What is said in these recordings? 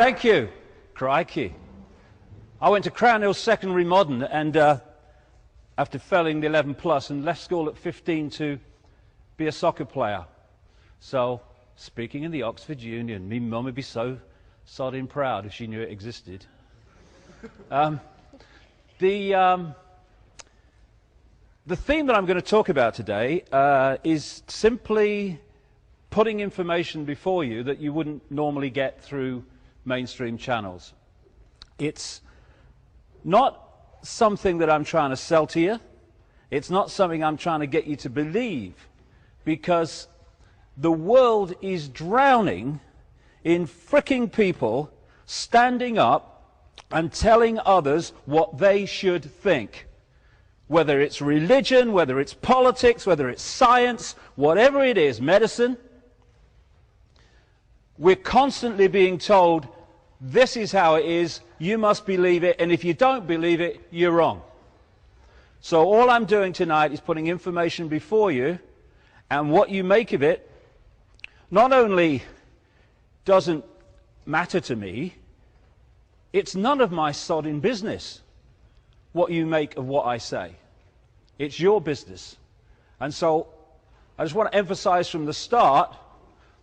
Thank you. Crikey. I went to Crown Hill Secondary Modern and after failing the 11 plus and left school at 15 to be a soccer player. So, speaking in the Oxford Union, me mum would be so sodding proud if she knew it existed. The theme that I'm going to talk about today is simply putting information before you that you wouldn't normally get through mainstream channels. It's not something that I'm trying to sell to you. It's not something I'm trying to get you to believe, because the world is drowning in fricking people standing up and telling others what they should think. Whether it's religion, whether it's politics, whether it's science, whatever it is, medicine, we're constantly being told, this is how it is, you must believe it, and if you don't believe it, you're wrong. So all I'm doing tonight is putting information before you, and what you make of it not only doesn't matter to me, it's none of my sodding business what you make of what I say. It's your business. And so I just want to emphasize from the start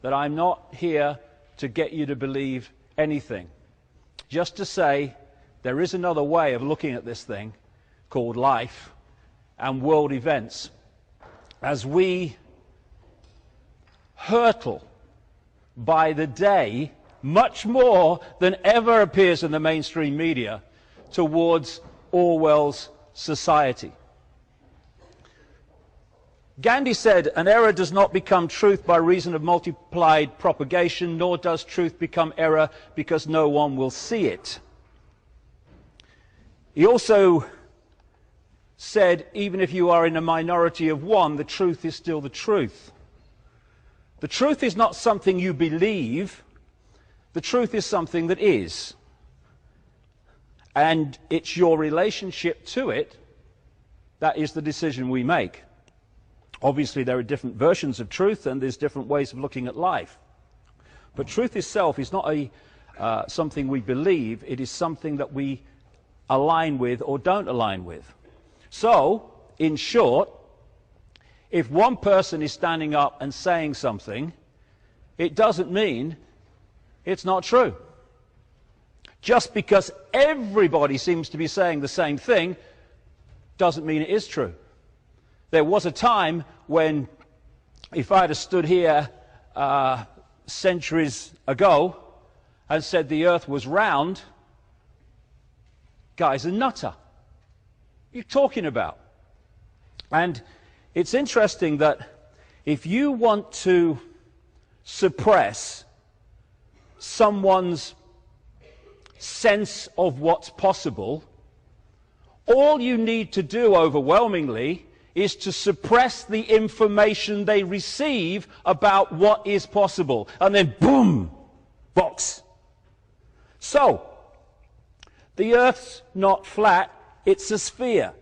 that I'm not here to get you to believe anything. Just to say there is another way of looking at this thing called life and world events. As we hurtle by the day, much more than ever appears in the mainstream media, towards Orwell's society. Gandhi said, an error does not become truth by reason of multiplied propagation, nor does truth become error because no one will see it. He also said, even if you are in a minority of one, the truth is still the truth. The truth is not something you believe, the truth is something that is. And it's your relationship to it that is the decision we make. Obviously, there are different versions of truth, and there's different ways of looking at life. But truth itself is not something we believe, it is something that we align with or don't align with. So, in short, if one person is standing up and saying something, it doesn't mean it's not true. Just because everybody seems to be saying the same thing doesn't mean it is true. There was a time when, if I'd have stood here centuries ago and said the earth was round, guy's a nutter. What are you talking about? And it's interesting that if you want to suppress someone's sense of what's possible, all you need to do overwhelmingly is to suppress the information they receive about what is possible. And then, boom, box. So, the Earth's not flat, it's a sphere.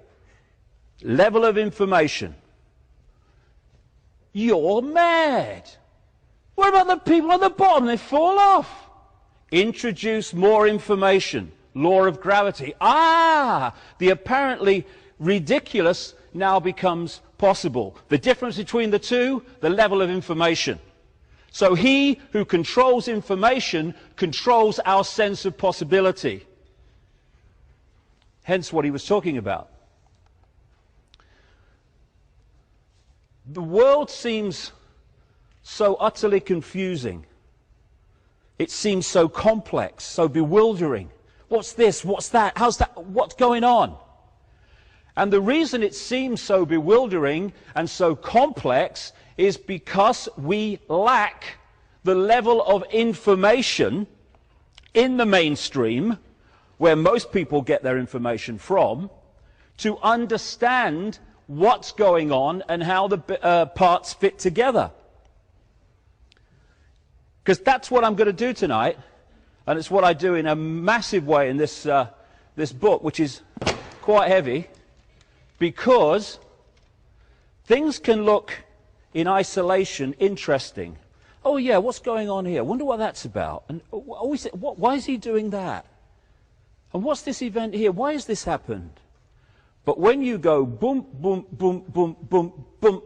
Level of information. You're mad. What about the people on the bottom? They fall off. Introduce more information. Law of gravity. Ah! The apparently ridiculous now becomes possible. The difference between the two, the level of information. So he who controls information controls our sense of possibility. Hence what he was talking about. The world seems so utterly confusing. It seems so complex, so bewildering. What's this? What's that? How's that? What's going on? And the reason it seems so bewildering and so complex is because we lack the level of information in the mainstream, where most people get their information from, to understand what's going on and how the parts fit together. Because that's what I'm going to do tonight, and it's what I do in a massive way in this book, which is quite heavy. Because things can look in isolation interesting, Oh yeah, what's going on here? Wonder what that's about. And why is he doing that? And what's this event here? Why has this happened? But when you go boom, boom, boom, boom, boom, boom,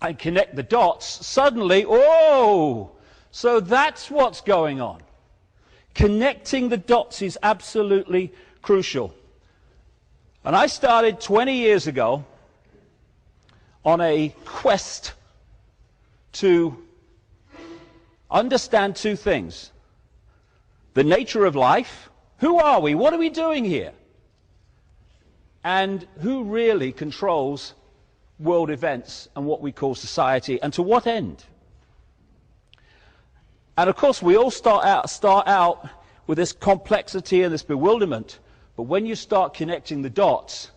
and connect the dots, suddenly, oh, so that's what's going on. Connecting the dots is absolutely crucial. And I started 20 years ago on a quest to understand two things. The nature of life. Who are we? What are we doing here? And who really controls world events and what we call society, and to what end? And of course we all start out with this complexity and this bewilderment, but when you start connecting the dots,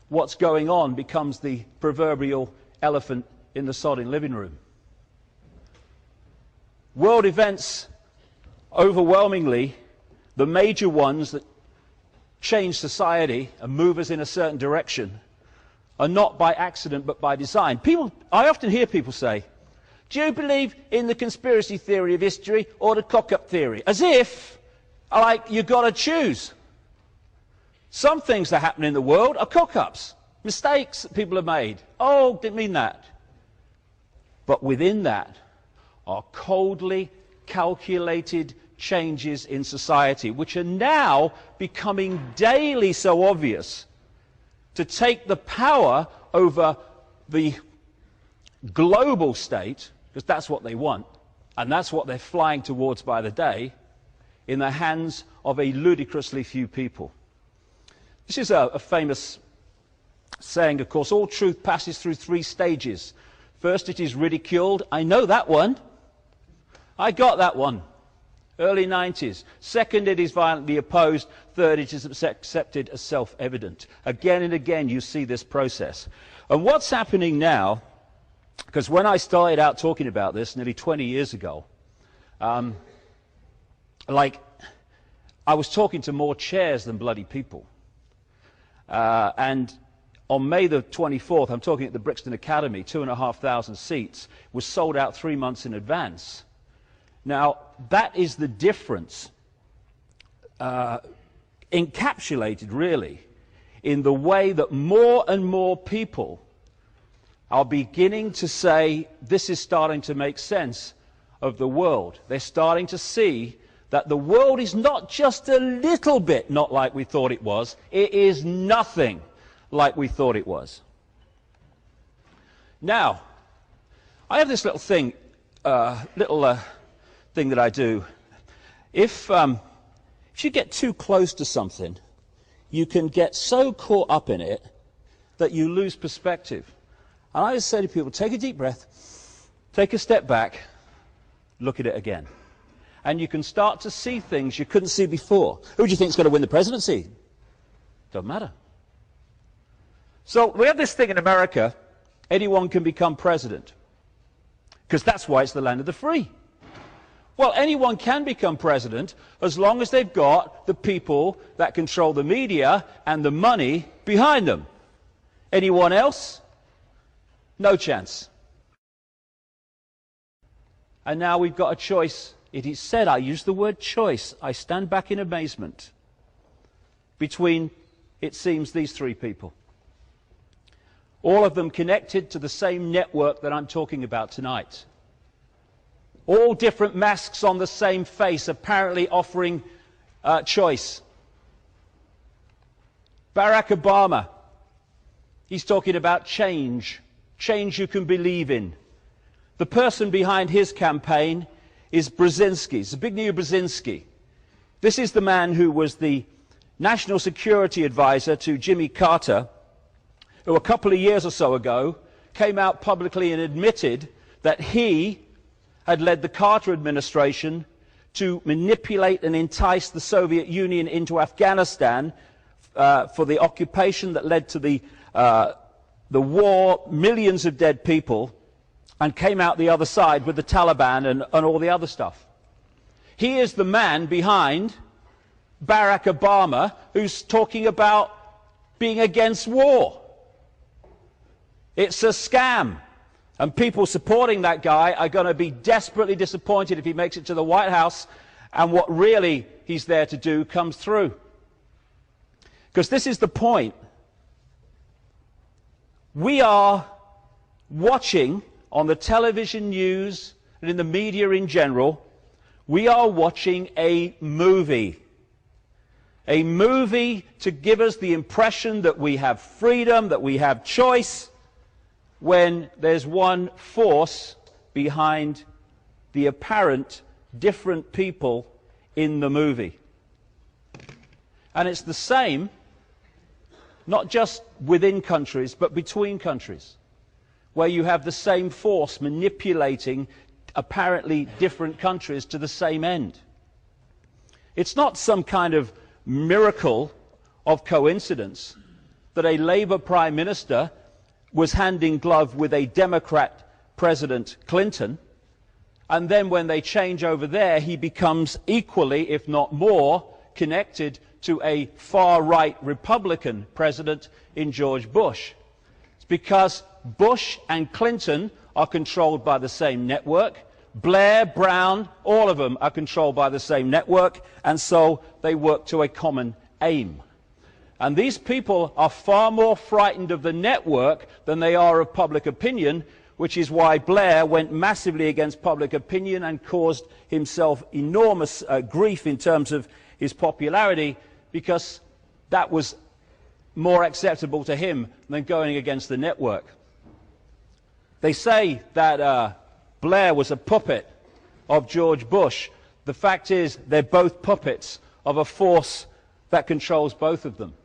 what's going on becomes the proverbial elephant in the sodding living room. World events, overwhelmingly, the major ones that change society and move us in a certain direction, are not by accident but by design. I often hear people say, do you believe in the conspiracy theory of history or the cock-up theory? As if, like, you've got to choose. Some things that happen in the world are cock-ups, mistakes that people have made. Oh, didn't mean that. But within that are coldly calculated changes in society, which are now becoming daily so obvious, to take the power over the global state, because that's what they want, and that's what they're flying towards by the day, in the hands of a ludicrously few people. This is a famous saying, of course. All truth passes through three stages. First, it is ridiculed. I know that one. I got that one. Early 90s. Second, it is violently opposed. Third, it is accepted as self-evident. Again and again you see this process. And what's happening now, because when I started out talking about this nearly 20 years ago, I was talking to more chairs than bloody people. And on May the 24th, I'm talking at the Brixton Academy, 2,500 seats, was sold out 3 months in advance. Now, that is the difference, encapsulated really, in the way that more and more people are beginning to say, this is starting to make sense of the world. They're starting to see that the world is not just a little bit not like we thought it was, it is nothing like we thought it was. Now, I have this little thing, thing that I do. If you get too close to something, you can get so caught up in it that you lose perspective. And I just say to people, take a deep breath, take a step back, look at it again. And you can start to see things you couldn't see before. Who do you think is going to win the presidency? Doesn't matter. So we have this thing in America, anyone can become president, because that's why it's the land of the free. Well, anyone can become president as long as they've got the people that control the media and the money behind them. Anyone else? No chance. And now we've got a choice. It is said, I use the word choice, I stand back in amazement, between, it seems, these three people. All of them connected to the same network that I'm talking about tonight. All different masks on the same face, apparently offering choice. Barack Obama, he's talking about change, change you can believe in. The person behind his campaign is Brzezinski, Zbigniew Brzezinski. This is the man who was the national security advisor to Jimmy Carter, who a couple of years or so ago came out publicly and admitted that he had led the Carter administration to manipulate and entice the Soviet Union into Afghanistan for the occupation that led to the war, millions of dead people, and came out the other side with the Taliban and all the other stuff. He is the man behind Barack Obama, who's talking about being against war. It's a scam. And people supporting that guy are going to be desperately disappointed if he makes it to the White House and what really he's there to do comes through. Because this is the point. We are watching on the television news and in the media in general, we are watching a movie. A movie to give us the impression that we have freedom, that we have choice, when there's one force behind the apparent different people in the movie. And it's the same, not just within countries, but between countries, where you have the same force manipulating apparently different countries to the same end. It's not some kind of miracle of coincidence that a Labour Prime Minister was hand in glove with a Democrat President Clinton, and then when they change over there, he becomes equally, if not more, connected to a far-right Republican president in George Bush. It's because Bush and Clinton are controlled by the same network. Blair, Brown, all of them are controlled by the same network, and so they work to a common aim. And these people are far more frightened of the network than they are of public opinion, which is why Blair went massively against public opinion and caused himself enormous grief in terms of his popularity, because that was more acceptable to him than going against the network. They say that Blair was a puppet of George Bush. The fact is, they're both puppets of a force that controls both of them.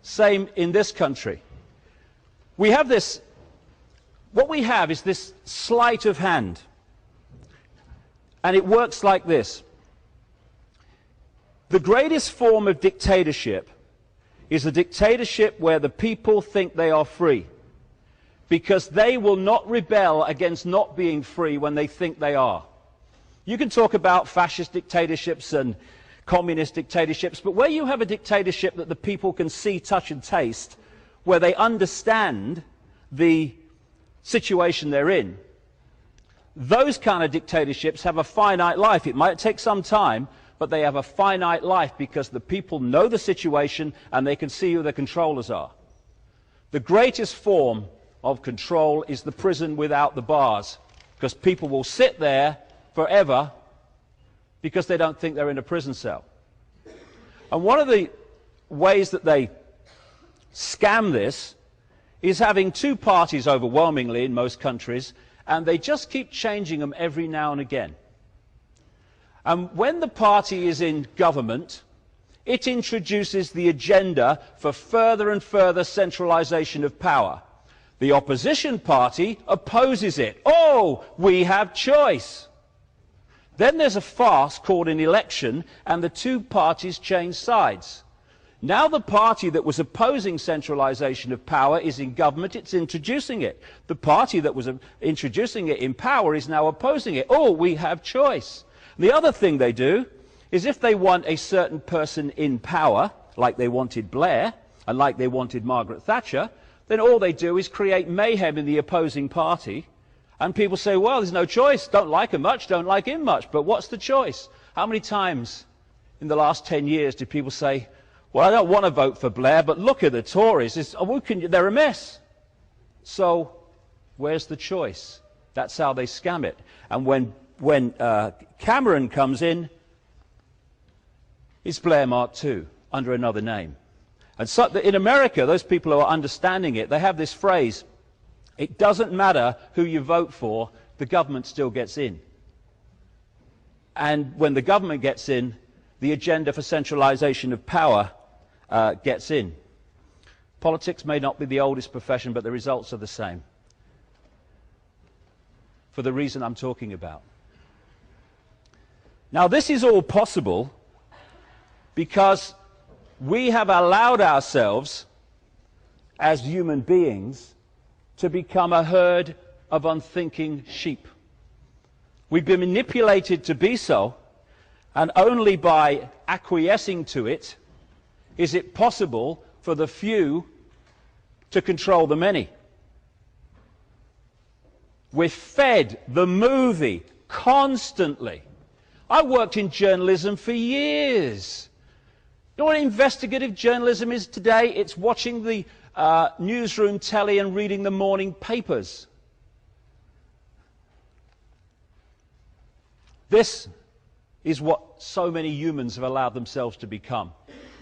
Same in this country. We have this, what we have is this sleight of hand. And it works like this. The greatest form of dictatorship is a dictatorship where the people think they are free, because they will not rebel against not being free when they think they are. You can talk about fascist dictatorships and communist dictatorships, but where you have a dictatorship that the people can see, touch and taste, where they understand the situation they're in, those kind of dictatorships have a finite life. It might take some time, but they have a finite life because the people know the situation and they can see who the controllers are. The greatest form of control is the prison without the bars, because people will sit there forever because they don't think they're in a prison cell. And one of the ways that they scam this is having two parties overwhelmingly in most countries, and they just keep changing them every now and again. And when the party is in government, it introduces the agenda for further and further centralization of power. The opposition party opposes it. Oh, we have choice. Then there's a farce called an election, and the two parties change sides. Now the party that was opposing centralization of power is in government, it's introducing it. The party that was introducing it in power is now opposing it. Oh, we have choice. The other thing they do is, if they want a certain person in power, like they wanted Blair and like they wanted Margaret Thatcher, then all they do is create mayhem in the opposing party, and people say, well, there's no choice, don't like him much, don't like him much, but what's the choice? How many times in the last 10 years did people say, well, I don't want to vote for Blair, but look at the Tories, they're a mess. So where's the choice? That's how they scam it. And when Cameron comes in, it's Blair Mark II, under another name. And so in America, those people who are understanding it, they have this phrase, it doesn't matter who you vote for, the government still gets in. And when the government gets in, the agenda for centralization of power gets in. Politics may not be the oldest profession, but the results are the same, for the reason I'm talking about. Now, this is all possible because we have allowed ourselves, as human beings, to become a herd of unthinking sheep. We've been manipulated to be so, and only by acquiescing to it is it possible for the few to control the many. We're fed the movie constantly. I worked in journalism for years. You know what investigative journalism is today? It's watching the newsroom telly and reading the morning papers. This is what so many humans have allowed themselves to become.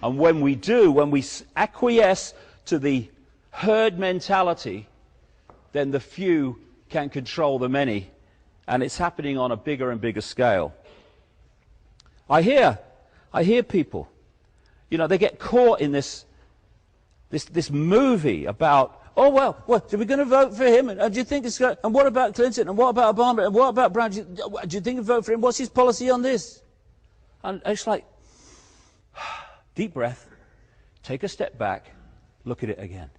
And when we do, when we acquiesce to the herd mentality, then the few can control the many. And it's happening on a bigger and bigger scale. I hear people, you know, they get caught in this movie about, oh, well, what, are we going to vote for him? And do you think it's going to, and what about Clinton? And what about Obama? And what about Brown? Do you think we'll vote for him? What's his policy on this? And it's like, deep breath, take a step back, look at it again.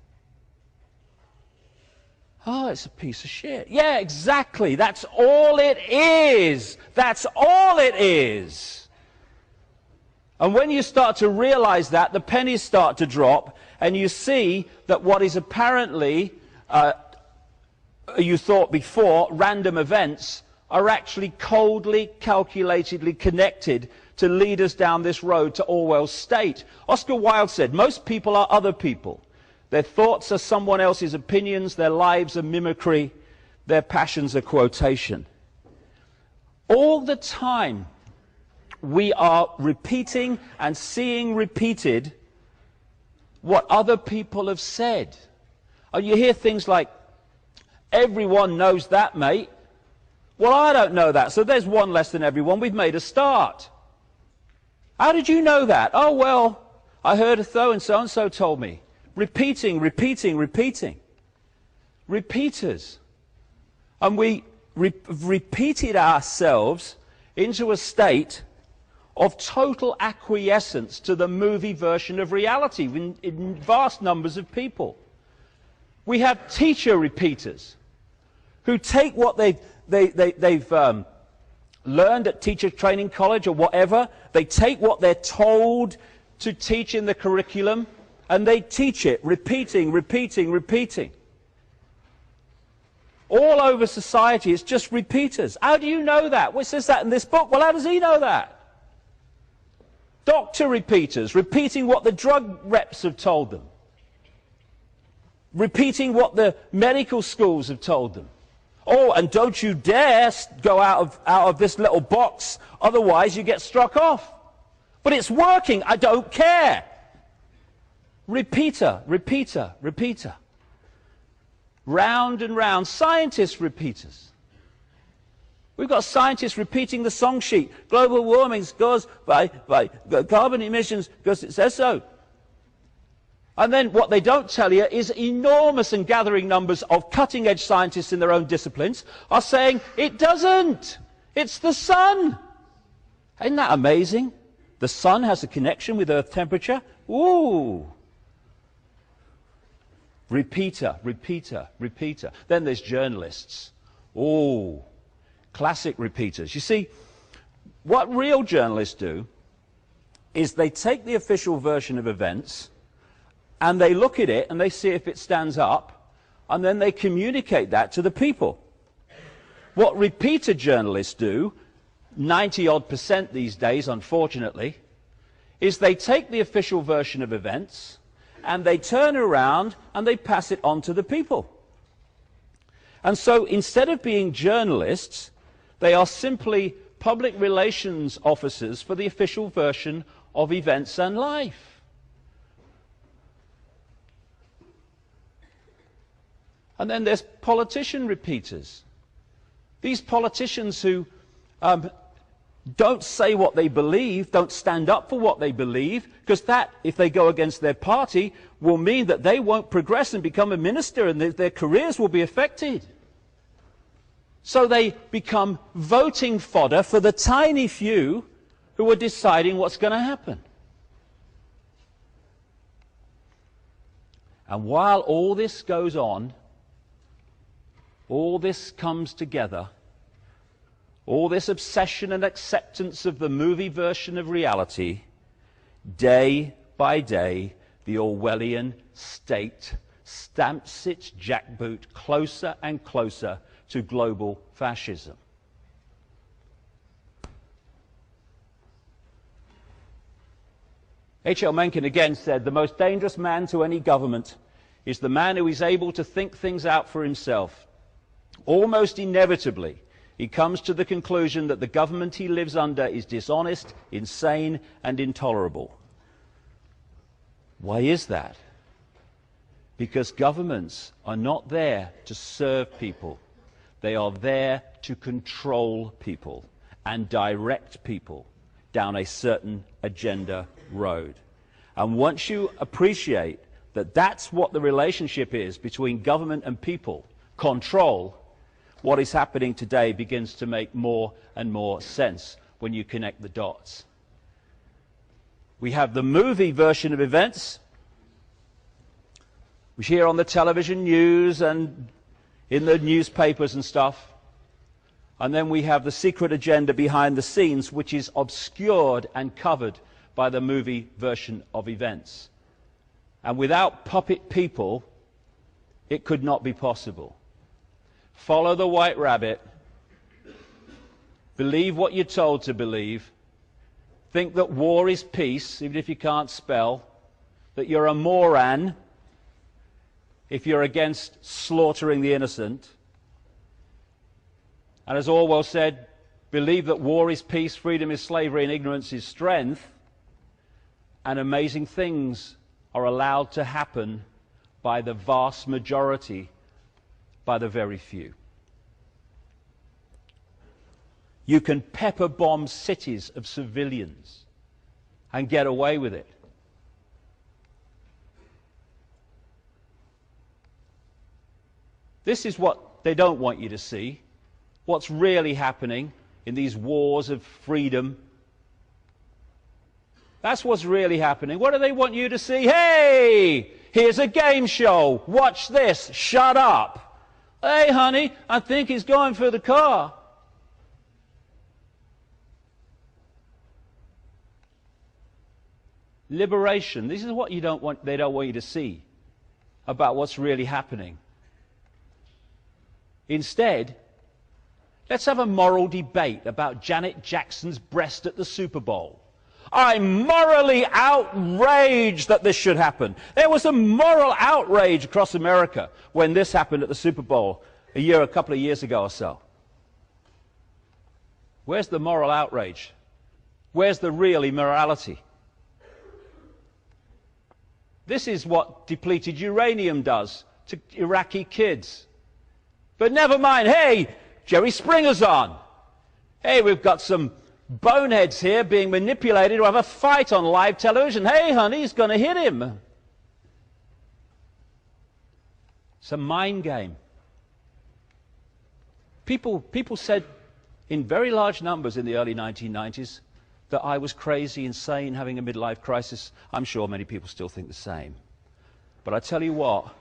Oh, it's a piece of shit. Yeah, exactly. That's all it is. That's all it is. And when you start to realize that, the pennies start to drop, and you see that what is apparently, you thought before, random events, are actually coldly, calculatedly connected to lead us down this road to Orwell's state. Oscar Wilde said, most people are other people. Their thoughts are someone else's opinions, their lives are mimicry, their passions are quotation. All the time, we are repeating and seeing repeated what other people have said. And you hear things like, everyone knows that, mate. Well, I don't know that, so there's one less than everyone. We've made a start. How did you know that? Oh, well, I heard a so-and-so told me. Repeating, repeating, repeating. Repeaters. And we repeated ourselves into a state of total acquiescence to the movie version of reality in vast numbers of people. We have teacher repeaters who take what they've learned at teacher training college or whatever, they take what they're told to teach in the curriculum, and they teach it, repeating, repeating, repeating. All over society, it's just repeaters. How do you know that? Well, it says that in this book. Well, how does he know that? Doctor repeaters, repeating what the drug reps have told them. Repeating what the medical schools have told them. Oh, and don't you dare go out of this little box, otherwise you get struck off. But it's working, I don't care. Repeater, repeater, repeater. Round and round. Scientists repeaters. We've got scientists repeating the song sheet. Global warming goes by carbon emissions because it says so. And then what they don't tell you is enormous and gathering numbers of cutting-edge scientists in their own disciplines are saying, it doesn't. It's the sun. Isn't that amazing? The sun has a connection with Earth temperature. Ooh. Repeater, repeater, repeater. Then there's journalists. Oh, classic repeaters. You see, what real journalists do is they take the official version of events and they look at it and they see if it stands up, and then they communicate that to the people. What repeater journalists do, 90-odd% these days, unfortunately, is they take the official version of events and they turn around and they pass it on to the people. And so instead of being journalists, they are simply public relations officers for the official version of events and life. And then there's politician repeaters. These politicians who don't say what they believe, don't stand up for what they believe, because that, if they go against their party, will mean that they won't progress and become a minister, and their careers will be affected. So they become voting fodder for the tiny few who are deciding what's going to happen. And while all this goes on, all this comes together, all this obsession and acceptance of the movie version of reality, day by day, the Orwellian state stamps its jackboot closer and closer to global fascism. H.L. Mencken again said, "The most dangerous man to any government is the man who is able to think things out for himself. Almost inevitably, he comes to the conclusion that the government he lives under is dishonest, insane, and intolerable." Why is that? Because governments are not there to serve people. They are there to control people and direct people down a certain agenda road. And once you appreciate that that's what the relationship is between government and people, control, what is happening today begins to make more and more sense when you connect the dots. We have the movie version of events, which hear on the television news and in the newspapers and stuff. And then we have the secret agenda behind the scenes, which is obscured and covered by the movie version of events. And without puppet people, it could not be possible. Follow the white rabbit, believe what you're told to believe, think that war is peace, even if you can't spell, that you're a moron if you're against slaughtering the innocent. And as Orwell said, believe that war is peace, freedom is slavery, and ignorance is strength, and amazing things are allowed to happen by the vast majority, by the very few. You can pepper bomb cities of civilians and get away with it. This is what they don't want you to see. What's really happening in these wars of freedom. That's what's really happening. What do they want you to see? Hey, here's a game show. Watch this. Shut up. Hey, honey, I think he's going for the car. Liberation. This is what they don't want you to see about what's really happening. Instead, let's have a moral debate about Janet Jackson's breast at the Super Bowl. I'm morally outraged that this should happen. There was a moral outrage across America when this happened at the Super Bowl a couple of years ago or so. Where's the moral outrage? Where's the real immorality? This is what depleted uranium does to Iraqi kids. But never mind, hey, Jerry Springer's on. Hey, we've got some boneheads here being manipulated to have a fight on live television. Hey, honey, he's going to hit him. It's a mind game. People said in very large numbers in the early 1990s that I was crazy, insane, having a midlife crisis. I'm sure many people still think the same. But I tell you what,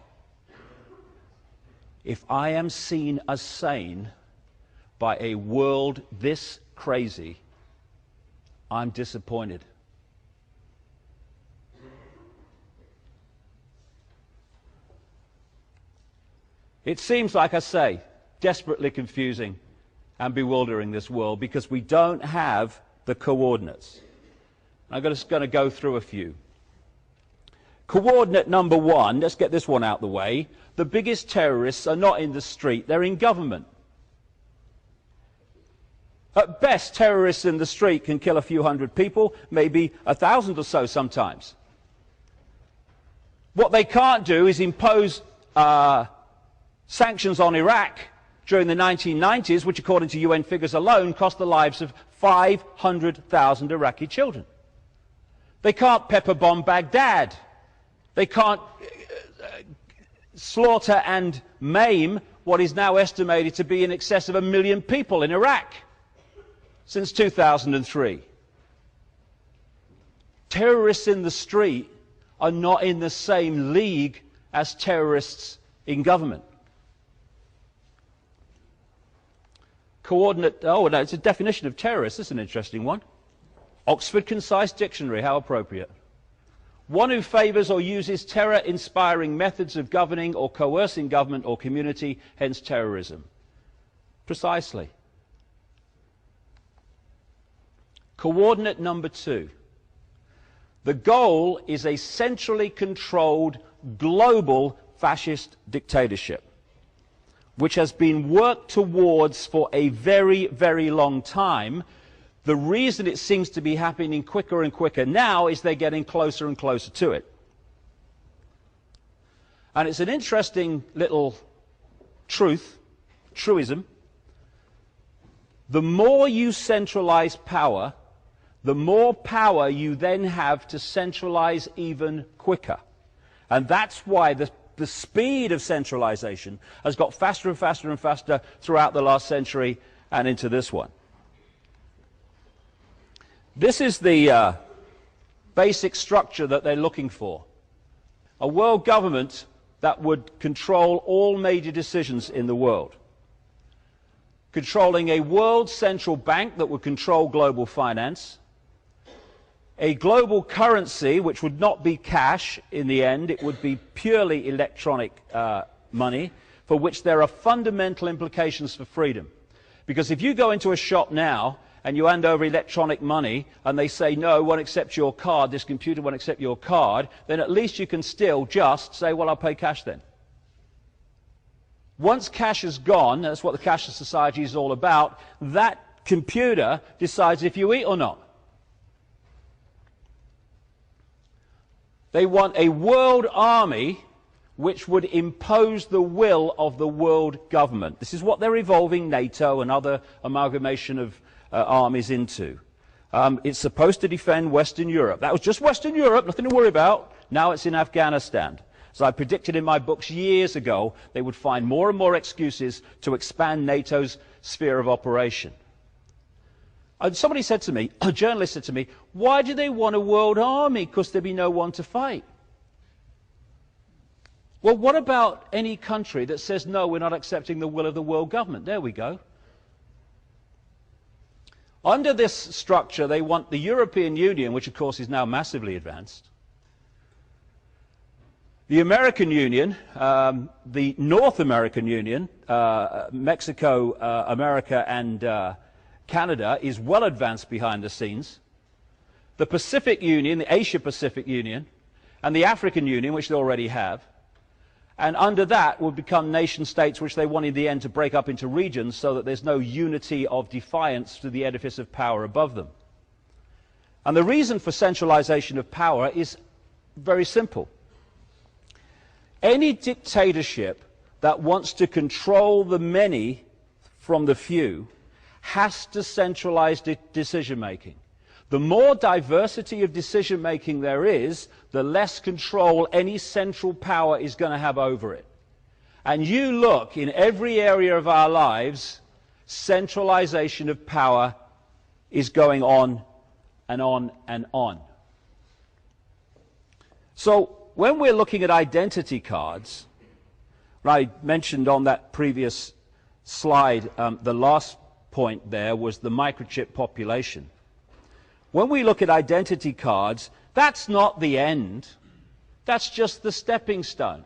if I am seen as sane by a world this crazy, I'm disappointed. It seems, like I say, desperately confusing and bewildering, this world, because we don't have the coordinates. I'm just going to go through a few. Coordinate number one, let's get this one out of the way. The biggest terrorists are not in the street, they're in government. At best, terrorists in the street can kill a few hundred people, maybe 1,000 or so sometimes. What they can't do is impose sanctions on Iraq during the 1990s, which according to UN figures alone cost the lives of 500,000 Iraqi children. They can't pepper bomb Baghdad. They can't slaughter and maim what is now estimated to be in excess of 1 million people in Iraq since 2003. Terrorists in the street are not in the same league as terrorists in government. Coordinate, oh no, it's a definition of terrorist. This is an interesting one. Oxford Concise Dictionary, how appropriate. One who favours or uses terror-inspiring methods of governing or coercing government or community, hence terrorism. Precisely. Coordinate number 2. The goal is a centrally controlled global fascist dictatorship, which has been worked towards for a very, very long time. The reason it seems to be happening quicker and quicker now is they're getting closer and closer to it. And it's an interesting little truism. The more you centralize power, the more power you then have to centralize even quicker. And that's why the speed of centralization has got faster and faster and faster throughout the last century and into this one. This is the basic structure that they're looking for. A world government that would control all major decisions in the world. Controlling a world central bank that would control global finance. A global currency which would not be cash in the end, it would be purely electronic money, for which there are fundamental implications for freedom. Because if you go into a shop now and you hand over electronic money and they say, no, won't accept your card, this computer won't accept your card, then at least you can still just say, well, I'll pay cash then. Once cash is gone, that's what the cashless society is all about, that computer decides if you eat or not. They want a world army which would impose the will of the world government. This is what they're evolving NATO and other amalgamation of armies into. It's supposed to defend Western Europe. That was just Western Europe, nothing to worry about. Now it's in Afghanistan. As I predicted in my books years ago, they would find more and more excuses to expand NATO's sphere of operation. And somebody said to me, a journalist said to me, why do they want a world army? Because there'd be no one to fight. Well, what about any country that says, no, we're not accepting the will of the world government? There we go. Under this structure, they want the European Union, which of course is now massively advanced, the American Union, the North American Union, Mexico, America, and Canada is well advanced behind the scenes, the Pacific Union, the Asia-Pacific Union, and the African Union, which they already have, and under that will become nation-states which they want in the end to break up into regions so that there's no unity of defiance to the edifice of power above them. And the reason for centralization of power is very simple. Any dictatorship that wants to control the many from the few has to centralize decision-making. The more diversity of decision-making there is, the less control any central power is going to have over it. And you look in every area of our lives, centralization of power is going on and on and on. So when we're looking at identity cards, I mentioned on that previous slide, the last point there was the microchip population. When we look at identity cards, that's not the end. That's just the stepping stone.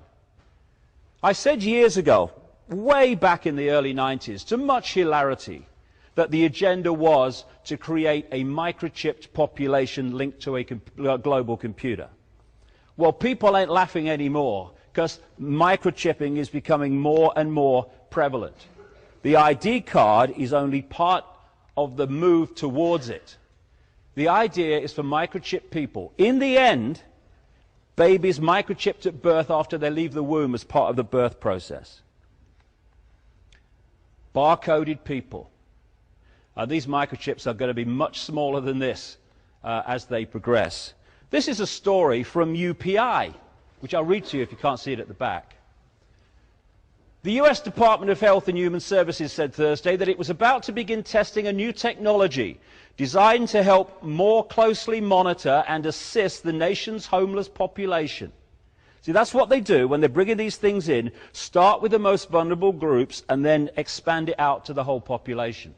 I said years ago, way back in the early 90s, to much hilarity, that the agenda was to create a microchipped population linked to a global computer. Well, people ain't laughing anymore because microchipping is becoming more and more prevalent. The ID card is only part of the move towards it. The idea is for microchipped people. In the end, babies microchipped at birth after they leave the womb as part of the birth process. Barcoded people. These microchips are going to be much smaller than this as they progress. This is a story from UPI, which I'll read to you if you can't see it at the back. The US Department of Health and Human Services said Thursday that it was about to begin testing a new technology designed to help more closely monitor and assist the nation's homeless population. See, that's what they do when they're bringing these things in. Start with the most vulnerable groups and then expand it out to the whole population.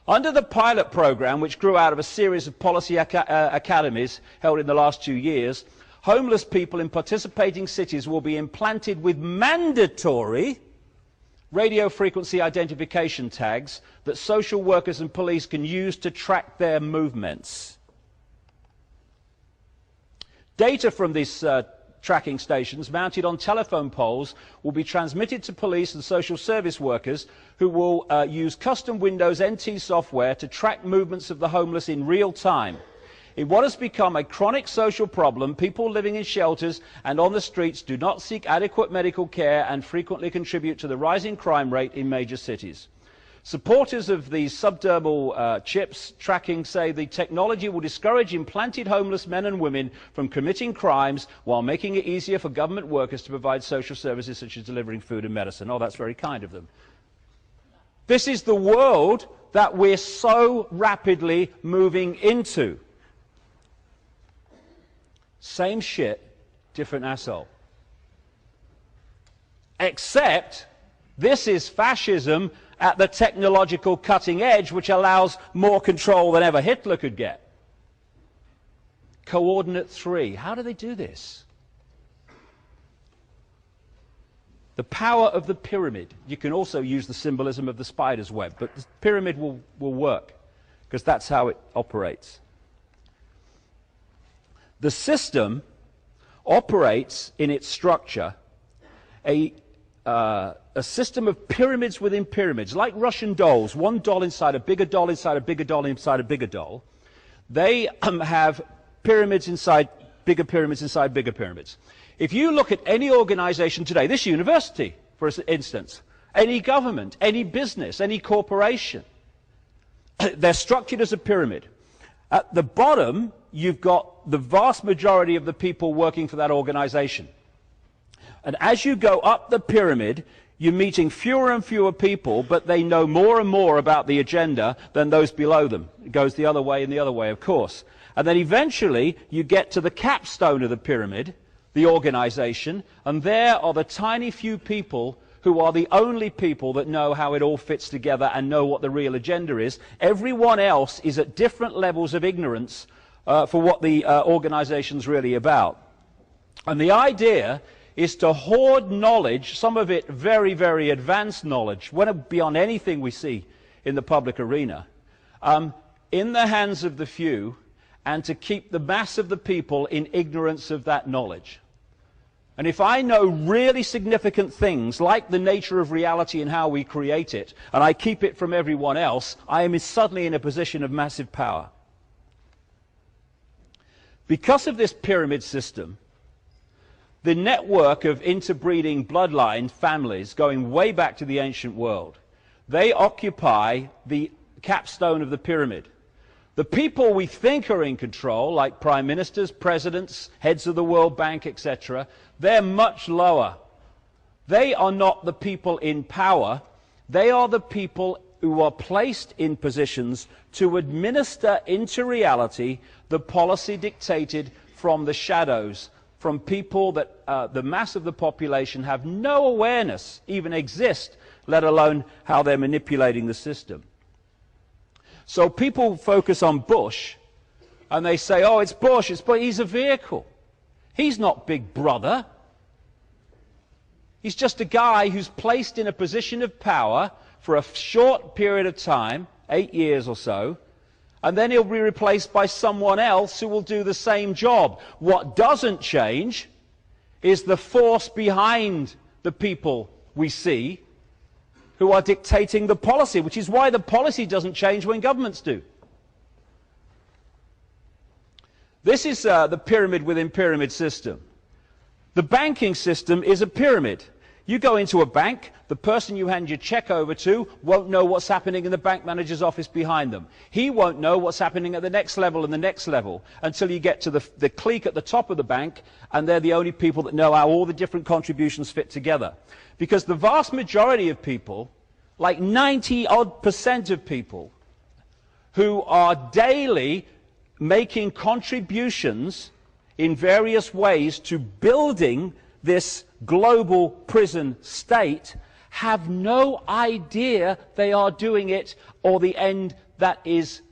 Under the pilot program, which grew out of a series of policy academies held in the last 2 years, homeless people in participating cities will be implanted with mandatory radio frequency identification tags that social workers and police can use to track their movements. Data from these tracking stations mounted on telephone poles will be transmitted to police and social service workers who will use custom Windows NT software to track movements of the homeless in real time. In what has become a chronic social problem, people living in shelters and on the streets do not seek adequate medical care and frequently contribute to the rising crime rate in major cities. Supporters of these subdermal chips tracking say the technology will discourage implanted homeless men and women from committing crimes while making it easier for government workers to provide social services such as delivering food and medicine. Oh, that's very kind of them. This is the world that we're so rapidly moving into. Same shit, different asshole. Except this is fascism at the technological cutting edge, which allows more control than ever Hitler could get. Coordinate 3. How do they do this? The power of the pyramid. You can also use the symbolism of the spider's web, but the pyramid will work because that's how it operates. The system operates in its structure a system of pyramids within pyramids, like Russian dolls, one doll inside a bigger doll inside a bigger doll inside a bigger doll. They have pyramids inside bigger pyramids inside bigger pyramids. If you look at any organization today, this university, for instance, any government, any business, any corporation, they're structured as a pyramid. At the bottom, you've got the vast majority of the people working for that organization. And as you go up the pyramid, you're meeting fewer and fewer people, but they know more and more about the agenda than those below them. It goes the other way and the other way, of course. And then eventually, you get to the capstone of the pyramid, the organization, and there are the tiny few people who are the only people that know how it all fits together and know what the real agenda is. Everyone else is at different levels of ignorance for what the organization's really about. And the idea is to hoard knowledge, some of it very, very advanced knowledge, well beyond anything we see in the public arena, in the hands of the few, and to keep the mass of the people in ignorance of that knowledge. And if I know really significant things, like the nature of reality and how we create it, and I keep it from everyone else, I am suddenly in a position of massive power. Because of this pyramid system, the network of interbreeding bloodline families going way back to the ancient world, they occupy the capstone of the pyramid. The people we think are in control, like prime ministers, presidents, heads of the World Bank, etc., they're much lower. They are not the people in power. They are the people who are placed in positions to administer into reality the policy dictated from the shadows, from people that the mass of the population have no awareness even exist, let alone how they're manipulating the system. So people focus on Bush, and they say, oh, it's Bush, he's a vehicle. He's not Big Brother. He's just a guy who's placed in a position of power for a short period of time, 8 years or so, and then he'll be replaced by someone else who will do the same job. What doesn't change is the force behind the people we see who are dictating the policy, which is why the policy doesn't change when governments do. This is the pyramid within pyramid system. The banking system is a pyramid. You go into a bank, the person you hand your check over to won't know what's happening in the bank manager's office behind them. He won't know what's happening at the next level and the next level until you get to the clique at the top of the bank, and they're the only people that know how all the different contributions fit together. Because the vast majority of people, like 90-odd% of people, who are daily making contributions in various ways to building this global prison state, have no idea they are doing it or the end that is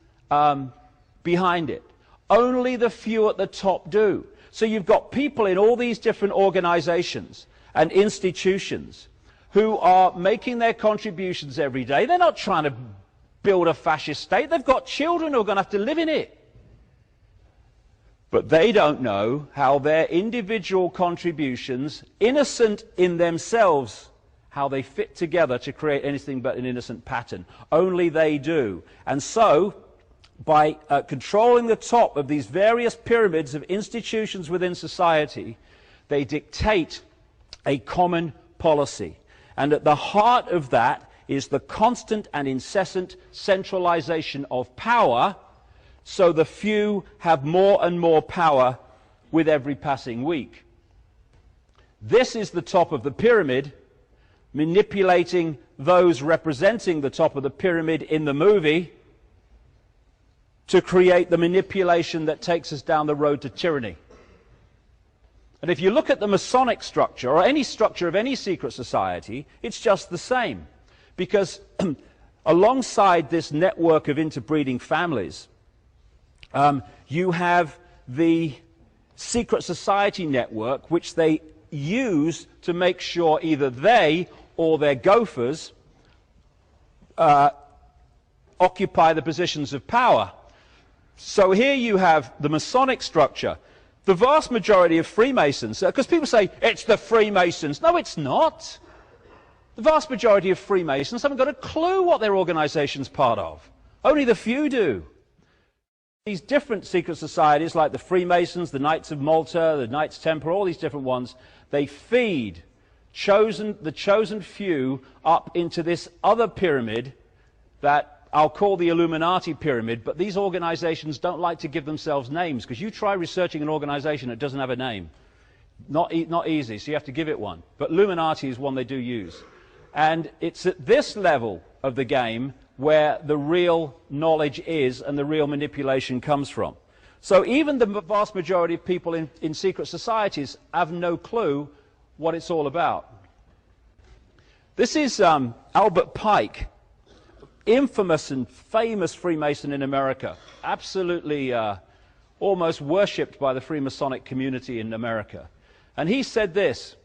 behind it. Only the few at the top do. So you've got people in all these different organizations and institutions who are making their contributions every day. They're not trying to build a fascist state. They've got children who are going to have to live in it. But they don't know how their individual contributions, innocent in themselves, how they fit together to create anything but an innocent pattern. Only they do. And so, by controlling the top of these various pyramids of institutions within society, they dictate a common policy. And at the heart of that is the constant and incessant centralization of power, so the few have more and more power with every passing week. This is the top of the pyramid, manipulating those representing the top of the pyramid in the movie to create the manipulation that takes us down the road to tyranny. And if you look at the Masonic structure, or any structure of any secret society, it's just the same. Because alongside this network of interbreeding families, you have the secret society network, which they use to make sure either they or their gophers occupy the positions of power. So here you have the Masonic structure. The vast majority of Freemasons, because people say, it's the Freemasons. No, it's not. The vast majority of Freemasons haven't got a clue what their organization's part of. Only the few do. These different secret societies, like the Freemasons, the Knights of Malta, the Knights Templar, all these different ones, they feed the chosen few up into this other pyramid that I'll call the Illuminati pyramid, but these organizations don't like to give themselves names, because you try researching an organization that doesn't have a name. Not easy, so you have to give it one. But Illuminati is one they do use. And it's at this level of the game where the real knowledge is and the real manipulation comes from. So even the vast majority of people in secret societies have no clue what it's all about. This is Albert Pike, infamous and famous Freemason in America, absolutely almost worshipped by the Freemasonic community in America. And he said this: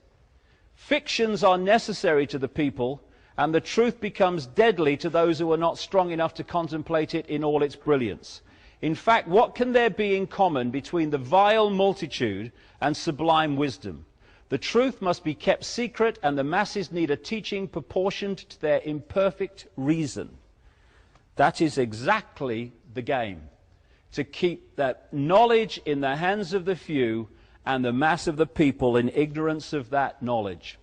fictions are necessary to the people, and the truth becomes deadly to those who are not strong enough to contemplate it in all its brilliance. In fact, what can there be in common between the vile multitude and sublime wisdom? The truth must be kept secret, and the masses need a teaching proportioned to their imperfect reason. That is exactly the game, to keep that knowledge in the hands of the few and the mass of the people in ignorance of that knowledge.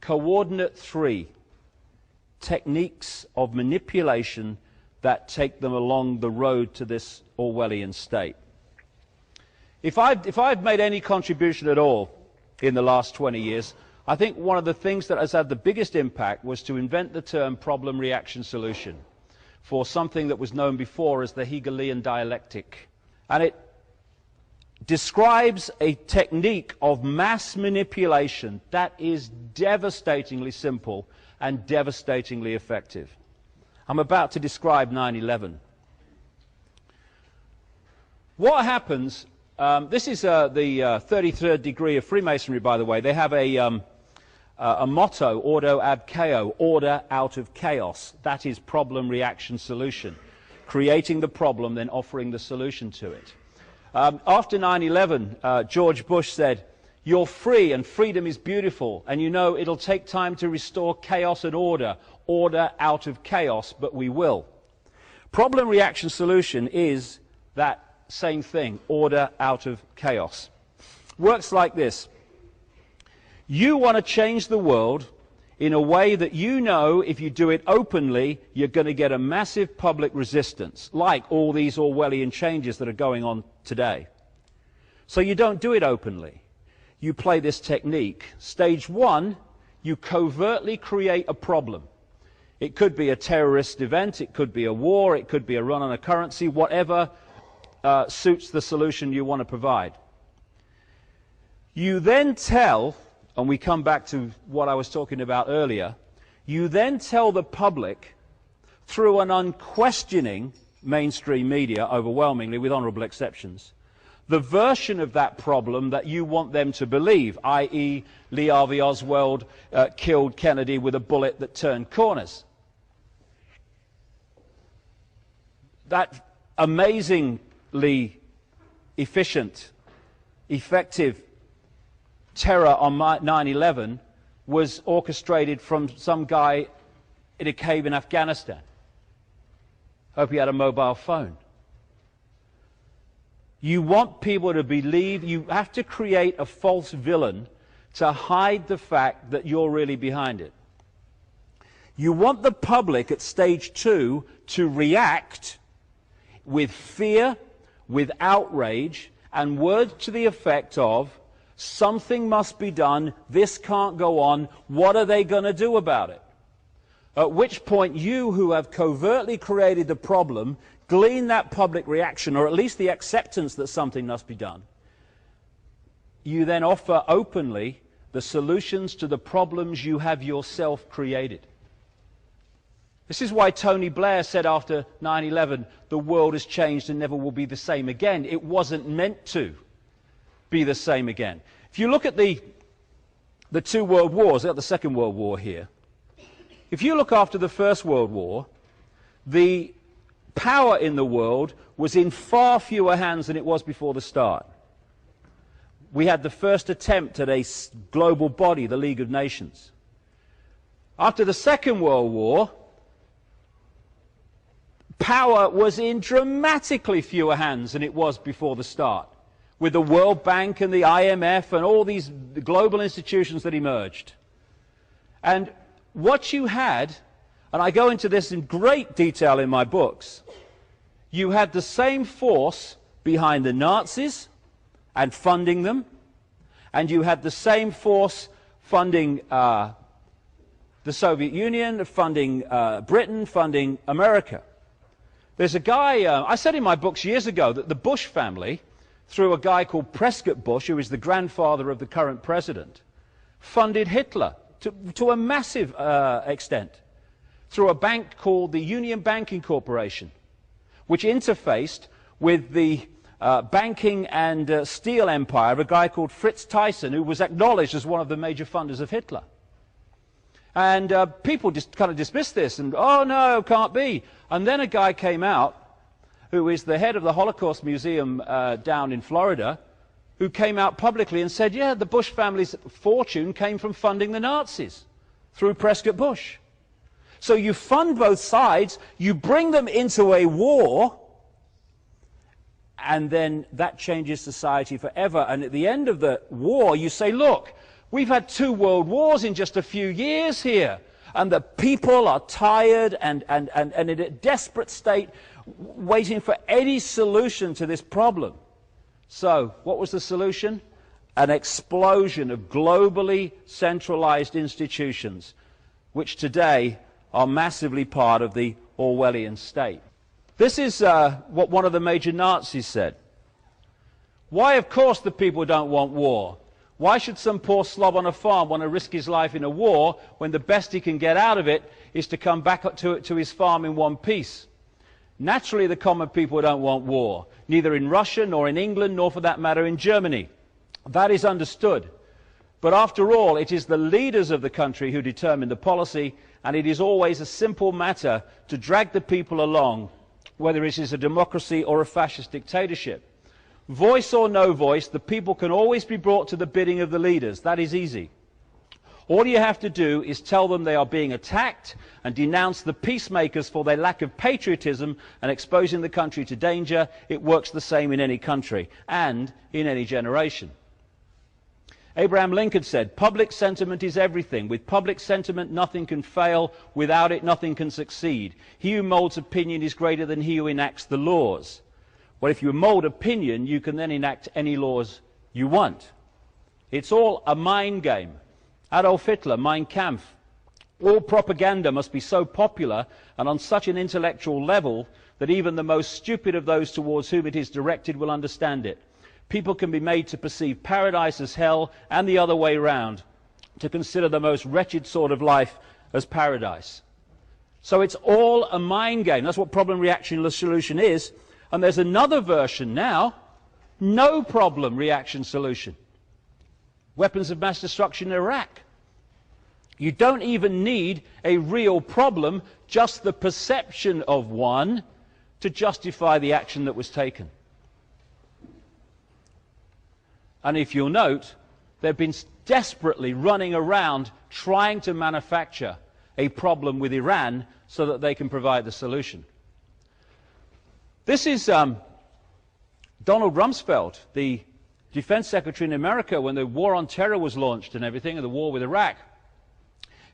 Coordinate 3, techniques of manipulation that take them along the road to this Orwellian state. If I've made any contribution at all in the last 20 years, I think one of the things that has had the biggest impact was to invent the term problem-reaction-solution for something that was known before as the Hegelian dialectic. And it describes a technique of mass manipulation that is devastatingly simple and devastatingly effective. I'm about to describe 9/11. What happens, this is the 33rd degree of Freemasonry, by the way. They have a motto, ordo ab chaos, order out of chaos. That is problem, reaction, solution. Creating the problem, then offering the solution to it. After 9/11, George Bush said, "You're free and freedom is beautiful, and you know it'll take time to restore chaos and order out of chaos, but we will." Problem, reaction, solution is that same thing, order out of chaos. Works like this. You want to change the world in a way that you know if you do it openly, you're going to get a massive public resistance, like all these Orwellian changes that are going on today. So you don't do it openly. You play this technique. Stage 1, you covertly create a problem. It could be a terrorist event, it could be a war, it could be a run on a currency, whatever suits the solution you want to provide. You then tell, and we come back to what I was talking about earlier, you then tell the public through an unquestioning mainstream media, overwhelmingly with honorable exceptions, the version of that problem that you want them to believe, i.e. Lee Harvey Oswald killed Kennedy with a bullet that turned corners. That amazingly efficient, effective terror on 9/11 was orchestrated from some guy in a cave in Afghanistan. Hope he had a mobile phone. You want people to believe, you have to create a false villain to hide the fact that you're really behind it. You want the public at stage 2 to react with fear, with outrage, and words to the effect of, something must be done, this can't go on, what are they going to do about it? At which point you, who have covertly created the problem, glean that public reaction, or at least the acceptance that something must be done. You then offer openly the solutions to the problems you have yourself created. This is why Tony Blair said after 9/11, the world has changed and never will be the same again. It wasn't meant to be the same again. If you look at the two world wars, the Second World War here, if you look after the First World War, the power in the world was in far fewer hands than it was before the start. We had the first attempt at a global body, the League of Nations. After the Second World War, power was in dramatically fewer hands than it was before the start, with the World Bank and the IMF and all these global institutions that emerged. And what you had, and I go into this in great detail in my books, you had the same force behind the Nazis and funding them, and you had the same force funding the Soviet Union, funding Britain, funding America. There's a guy, I said in my books years ago that the Bush family, through a guy called Prescott Bush, who is the grandfather of the current president, funded Hitler to a massive extent, through a bank called the Union Banking Corporation, which interfaced with the banking and steel empire of a guy called Fritz Thyssen, who was acknowledged as one of the major funders of Hitler. And people just kind of dismissed this and, oh no, can't be. And then a guy came out, who is the head of the Holocaust Museum down in Florida, who came out publicly and said, yeah, the Bush family's fortune came from funding the Nazis through Prescott Bush. So you fund both sides, you bring them into a war, and then that changes society forever. And at the end of the war, you say, look, we've had 2 world wars in just a few years here, and the people are tired and in a desperate state, waiting for any solution to this problem. So, what was the solution? An explosion of globally centralized institutions, which today are massively part of the Orwellian state. This is what one of the major Nazis said. Why, of course, the people don't want war. Why should some poor slob on a farm want to risk his life in a war when the best he can get out of it is to come back up to his farm in one piece? Naturally, the common people don't want war, neither in Russia, nor in England, nor for that matter in Germany. That is understood. But after all, it is the leaders of the country who determine the policy, and it is always a simple matter to drag the people along, whether it is a democracy or a fascist dictatorship. Voice or no voice, the people can always be brought to the bidding of the leaders. That is easy. All you have to do is tell them they are being attacked and denounce the peacemakers for their lack of patriotism and exposing the country to danger. It works the same in any country and in any generation. Abraham Lincoln said, public sentiment is everything. With public sentiment, nothing can fail. Without it, nothing can succeed. He who molds opinion is greater than he who enacts the laws. Well, if you mold opinion, you can then enact any laws you want. It's all a mind game. Adolf Hitler, Mein Kampf. All propaganda must be so popular and on such an intellectual level that even the most stupid of those towards whom it is directed will understand it. People can be made to perceive paradise as hell and the other way round, to consider the most wretched sort of life as paradise. So it's all a mind game. That's what problem reaction solution is. And there's another version now, no problem reaction solution. Weapons of mass destruction in Iraq. You don't even need a real problem, just the perception of one to justify the action that was taken. And if you'll note, they've been desperately running around trying to manufacture a problem with Iran so that they can provide the solution. This is Donald Rumsfeld, the Defense Secretary in America, when the war on terror was launched and everything, and the war with Iraq.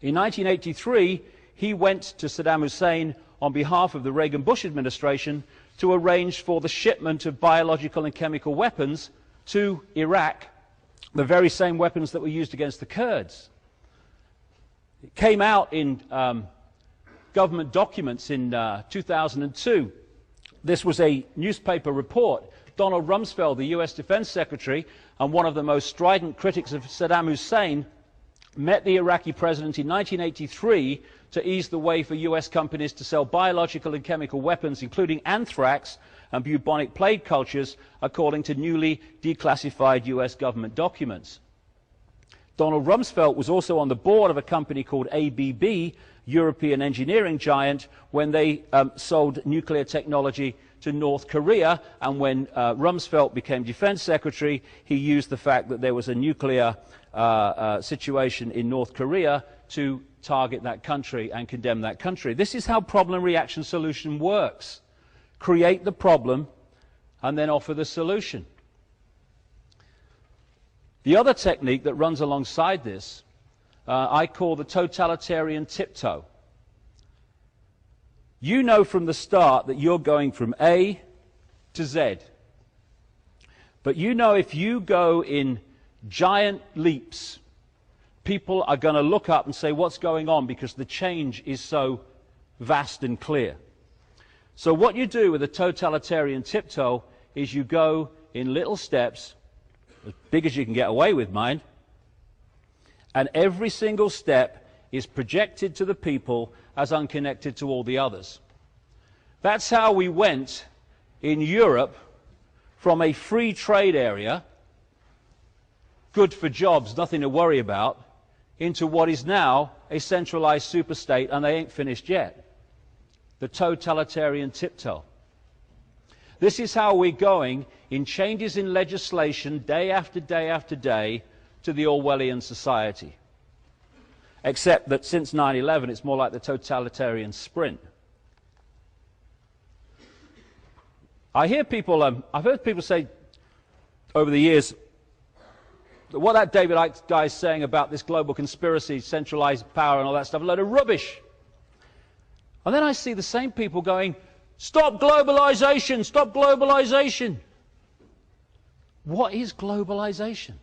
In 1983, he went to Saddam Hussein on behalf of the Reagan-Bush administration to arrange for the shipment of biological and chemical weapons to Iraq, the very same weapons that were used against the Kurds. It came out in government documents in 2002. This was a newspaper report. Donald Rumsfeld, the US Defense Secretary and one of the most strident critics of Saddam Hussein, met the Iraqi president in 1983 to ease the way for US companies to sell biological and chemical weapons, including anthrax and bubonic plague cultures, according to newly declassified US government documents. Donald Rumsfeld was also on the board of a company called ABB, European engineering giant, when they sold nuclear technology to North Korea, and when Rumsfeld became Defense Secretary, he used the fact that there was a nuclear situation in North Korea to target that country and condemn that country. This is how problem reaction solution works. Create the problem and then offer the solution. The other technique that runs alongside this, I call the totalitarian tiptoe. You know from the start that you're going from A to Z. But you know if you go in giant leaps, people are going to look up and say, what's going on? Because the change is so vast and clear. So what you do with a totalitarian tiptoe is you go in little steps, as big as you can get away with, mind, and every single step is projected to the people as unconnected to all the others. That's how we went in Europe from a free trade area, good for jobs, nothing to worry about, into what is now a centralized superstate, and they ain't finished yet. The totalitarian tiptoe. This is how we're going in changes in legislation day after day after day to the Orwellian society. Except that since 9/11 it's more like the totalitarian sprint. I hear people, I've heard people say over the years that what that David Icke guy is saying about this global conspiracy, centralized power and all that stuff, a load of rubbish. And then I see the same people going, stop globalization, stop globalization. What is globalization?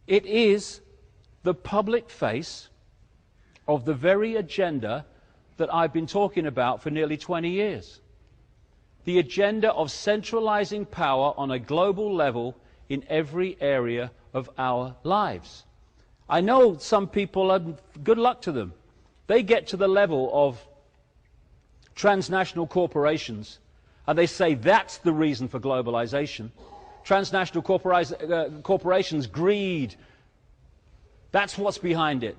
It is the public face of the very agenda that I've been talking about for nearly 20 years. The agenda of centralizing power on a global level in every area of our lives. I know some people, good luck to them. They get to the level of transnational corporations and they say that's the reason for globalization. Transnational corporations, greed, that's what's behind it.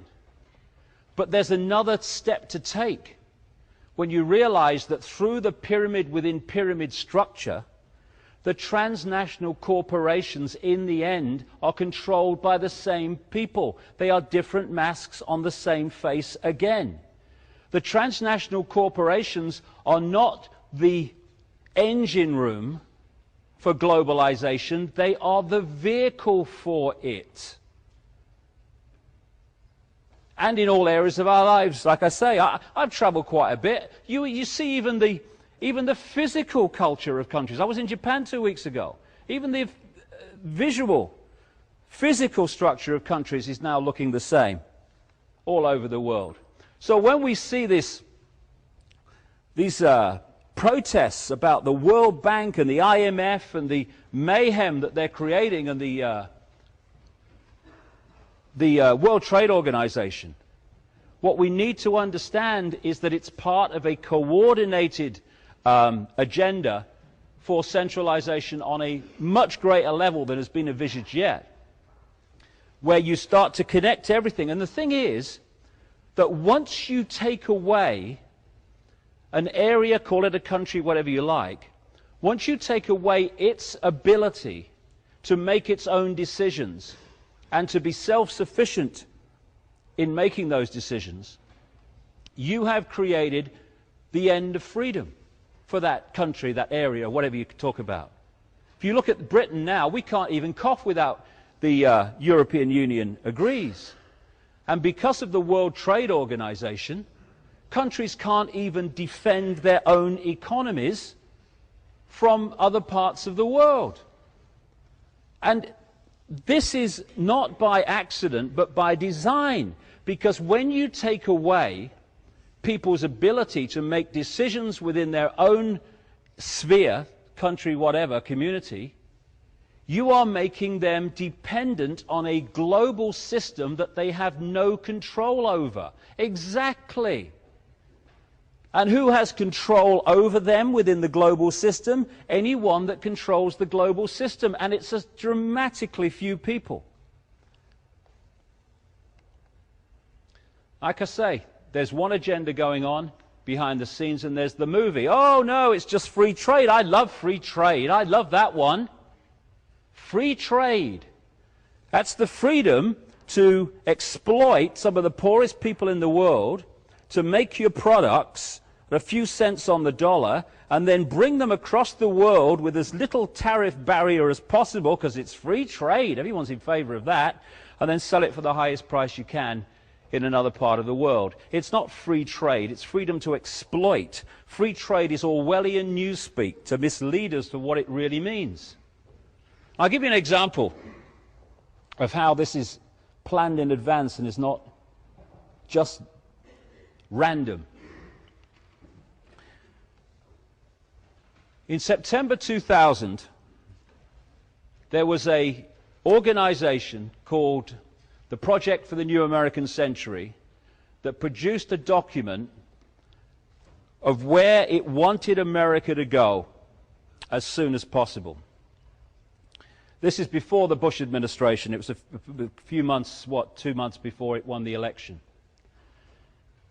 But there's another step to take when you realize that through the pyramid within pyramid structure, the transnational corporations in the end are controlled by the same people. They are different masks on the same face again. The transnational corporations are not the engine room for globalization, they are the vehicle for it. And in all areas of our lives, like I say, I've traveled quite a bit. You see even the physical culture of countries. I was in Japan 2 weeks ago. Even the visual, physical structure of countries is now looking the same all over the world. So when we see these protests about the World Bank and the IMF and the mayhem that they're creating and the World Trade Organization, what we need to understand is that it's part of a coordinated agenda for centralization on a much greater level than has been envisaged yet, where you start to connect everything. And the thing is that once you take away an area, call it a country, whatever you like, once you take away its ability to make its own decisions and to be self-sufficient in making those decisions, you have created the end of freedom for that country, that area, whatever you talk about. If you look at Britain now, we can't even cough without the European Union agrees. And because of the World Trade Organization, countries can't even defend their own economies from other parts of the world. And this is not by accident, but by design. Because when you take away people's ability to make decisions within their own sphere, country, whatever, community, you are making them dependent on a global system that they have no control over. Exactly. And who has control over them within the global system? Anyone that controls the global system. And it's a dramatically few people. Like I say, there's one agenda going on behind the scenes, and there's the movie. Oh no, it's just free trade. I love free trade. I love that one. Free trade. That's the freedom to exploit some of the poorest people in the world, to make your products at a few cents on the dollar, and then bring them across the world with as little tariff barrier as possible, because it's free trade. Everyone's in favor of that. And then sell it for the highest price you can in another part of the world. It's not free trade, it's freedom to exploit. Free trade is Orwellian newspeak to mislead us to what it really means. I'll give you an example of how this is planned in advance and is not just random. In September 2000, there was an organization called the Project for the New American Century that produced a document of where it wanted America to go as soon as possible. This is before the Bush administration. It was a few months, 2 months before it won the election.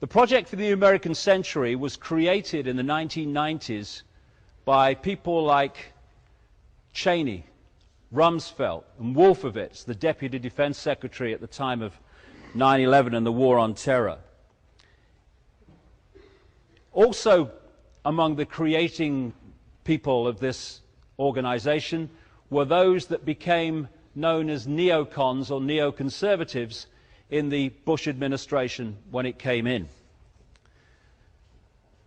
The Project for the New American Century was created in the 1990s by people like Cheney, Rumsfeld, and Wolfowitz, the Deputy Defense Secretary at the time of 9/11 and the War on Terror. Also among the creating people of this organization were those that became known as neocons or neoconservatives in the Bush administration when it came in.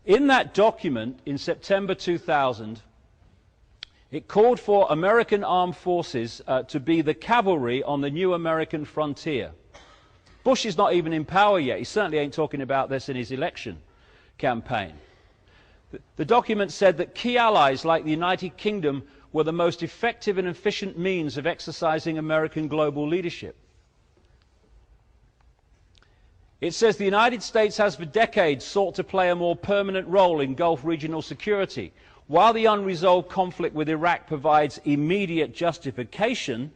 In that document in September 2000, it called for American armed forces to be the cavalry on the new American frontier. Bush is not even in power yet. He certainly ain't talking about this in his election campaign. The document said that key allies like the United Kingdom were the most effective and efficient means of exercising American global leadership. It says the United States has for decades sought to play a more permanent role in Gulf regional security. While the unresolved conflict with Iraq provides immediate justification,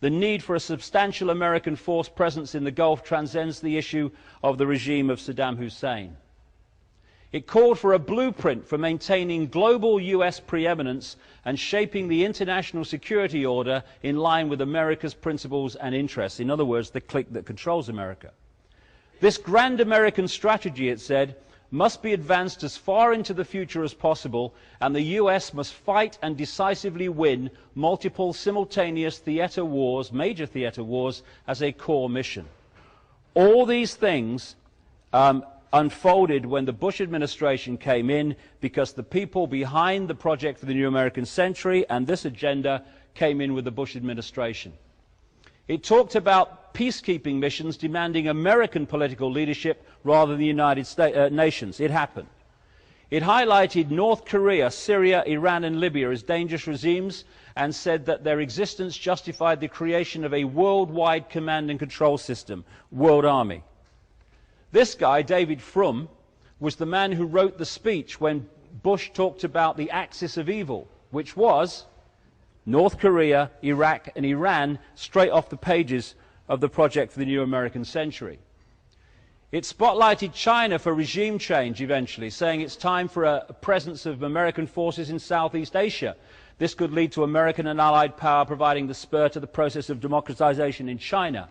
the need for a substantial American force presence in the Gulf transcends the issue of the regime of Saddam Hussein. It called for a blueprint for maintaining global US preeminence and shaping the international security order in line with America's principles and interests. In other words, the clique that controls America. This grand American strategy, it said, must be advanced as far into the future as possible, and the US must fight and decisively win multiple simultaneous theater wars, major theater wars, as a core mission. All these things unfolded when the Bush administration came in, because the people behind the Project for the New American Century and this agenda came in with the Bush administration. It talked about peacekeeping missions demanding American political leadership rather than the United Nations. It happened. It highlighted North Korea, Syria, Iran and Libya as dangerous regimes and said that their existence justified the creation of a worldwide command and control system, World Army. This guy, David Frum, was the man who wrote the speech when Bush talked about the axis of evil which was North Korea, Iraq, and Iran, straight off the pages of the Project for the New American Century. It spotlighted China for regime change eventually, saying it's time for a presence of American forces in Southeast Asia. This could lead to American and Allied power providing the spur to the process of democratization in China.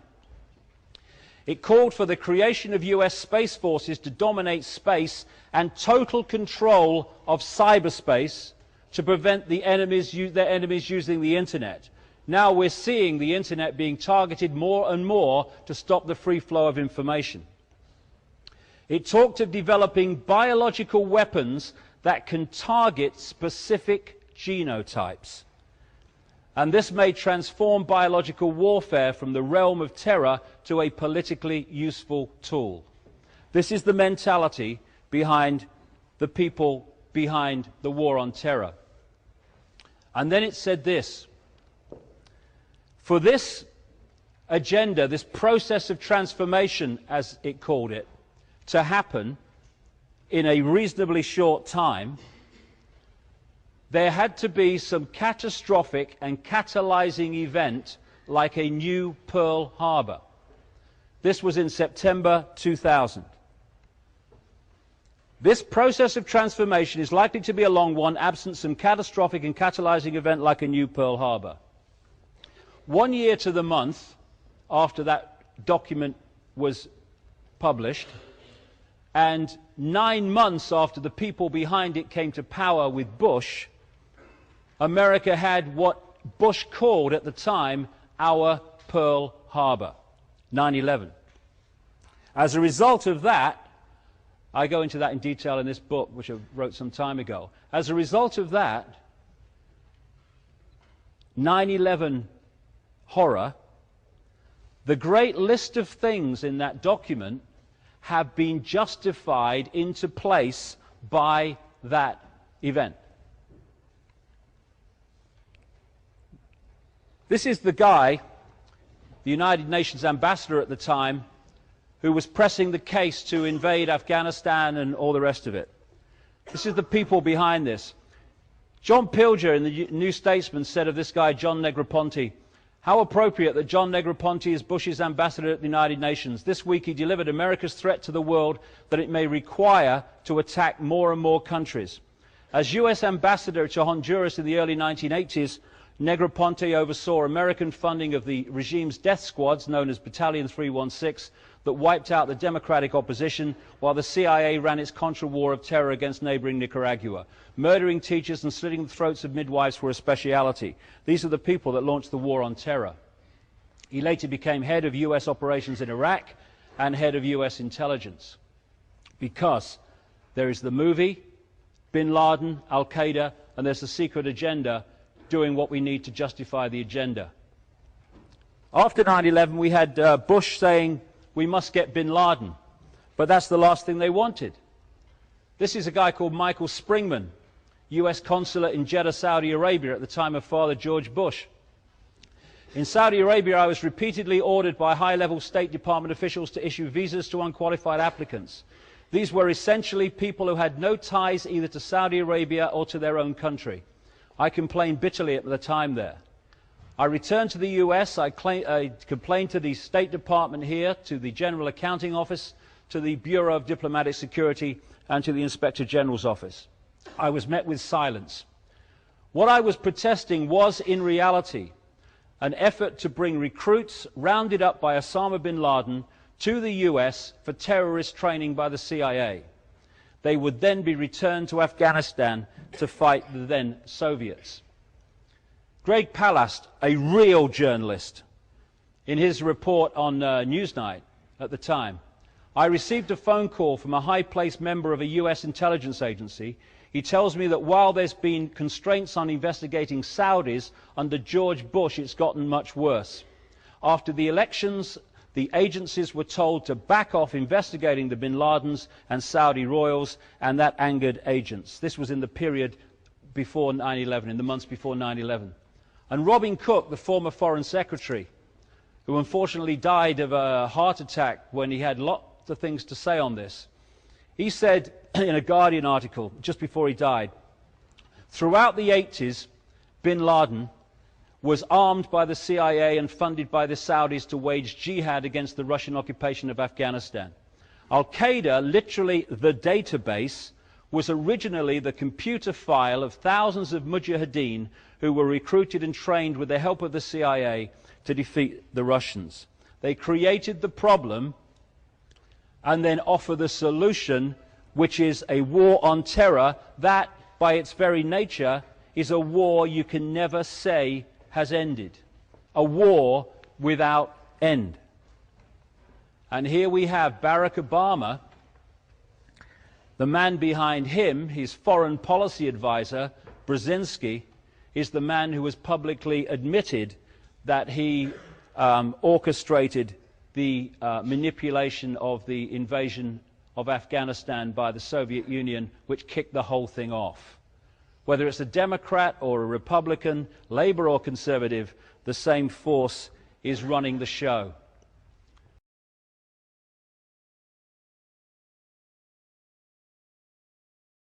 It called for the creation of US space forces to dominate space and total control of cyberspace to prevent their enemies using the internet. Now we're seeing the internet being targeted more and more to stop the free flow of information. It talked of developing biological weapons that can target specific genotypes. And this may transform biological warfare from the realm of terror to a politically useful tool. This is the mentality behind the people behind the war on terror. And then it said this: for this agenda, this process of transformation, as it called it, to happen in a reasonably short time, there had to be some catastrophic and catalyzing event like a new Pearl Harbor. This was in September 2000. This process of transformation is likely to be a long one, absent some catastrophic and catalyzing event like a new Pearl Harbor. 1 year to the month after that document was published, and 9 months after the people behind it came to power with Bush, America had what Bush called at the time our Pearl Harbor, 9/11. As a result of that, I go into that in detail in this book, which I wrote some time ago. As a result of that 9/11 horror, the great list of things in that document have been justified into place by that event. This is the guy, the United Nations ambassador at the time, who was pressing the case to invade Afghanistan and all the rest of it. This is the people behind this. John Pilger in the New Statesman said of this guy, John Negroponte, how appropriate that John Negroponte is Bush's ambassador at the United Nations. This week he delivered America's threat to the world that it may require to attack more and more countries. As US ambassador to Honduras in the early 1980s, Negroponte oversaw American funding of the regime's death squads, known as Battalion 316, that wiped out the democratic opposition, while the CIA ran its Contra war of terror against neighboring Nicaragua. Murdering teachers and slitting the throats of midwives were a speciality. These are the people that launched the war on terror. He later became head of US operations in Iraq and head of US intelligence. Because there is the movie, Bin Laden, Al-Qaeda, and there's a secret agenda doing what we need to justify the agenda. After 9/11, we had Bush saying, we must get Bin Laden, but that's the last thing they wanted. This is a guy called Michael Springman, US consulate in Jeddah, Saudi Arabia at the time of Father George Bush. In Saudi Arabia, I was repeatedly ordered by high-level State Department officials to issue visas to unqualified applicants. These were essentially people who had no ties either to Saudi Arabia or to their own country. I complained bitterly at the time there. I returned to the US, I complained to the State Department here, to the General Accounting Office, to the Bureau of Diplomatic Security, and to the Inspector General's office. I was met with silence. What I was protesting was, in reality, an effort to bring recruits rounded up by Osama bin Laden to the US for terrorist training by the CIA. They would then be returned to Afghanistan to fight the then Soviets. Greg Palast, a real journalist, in his report on Newsnight at the time, I received a phone call from a high-placed member of a US intelligence agency. He tells me that while there's been constraints on investigating Saudis under George Bush, it's gotten much worse. After the elections, the agencies were told to back off investigating the bin Ladens and Saudi royals, and that angered agents. This was in the period before 9/11, in the months before 9/11. And Robin Cook, the former Foreign Secretary, who unfortunately died of a heart attack when he had lots of things to say on this, he said in a Guardian article just before he died, Throughout the 80s, bin Laden was armed by the CIA and funded by the Saudis to wage jihad against the Russian occupation of Afghanistan. Al-Qaeda, literally the database, was originally the computer file of thousands of mujahideen who were recruited and trained with the help of the CIA to defeat the Russians. They created the problem and then offer the solution, which is a war on terror that, by its very nature, is a war you can never say has ended. A war without end. And here we have Barack Obama. The man behind him, his foreign policy advisor, Brzezinski, is the man who has publicly admitted that he orchestrated the manipulation of the invasion of Afghanistan by the Soviet Union, which kicked the whole thing off. Whether it's a Democrat or a Republican, Labour or Conservative, the same force is running the show.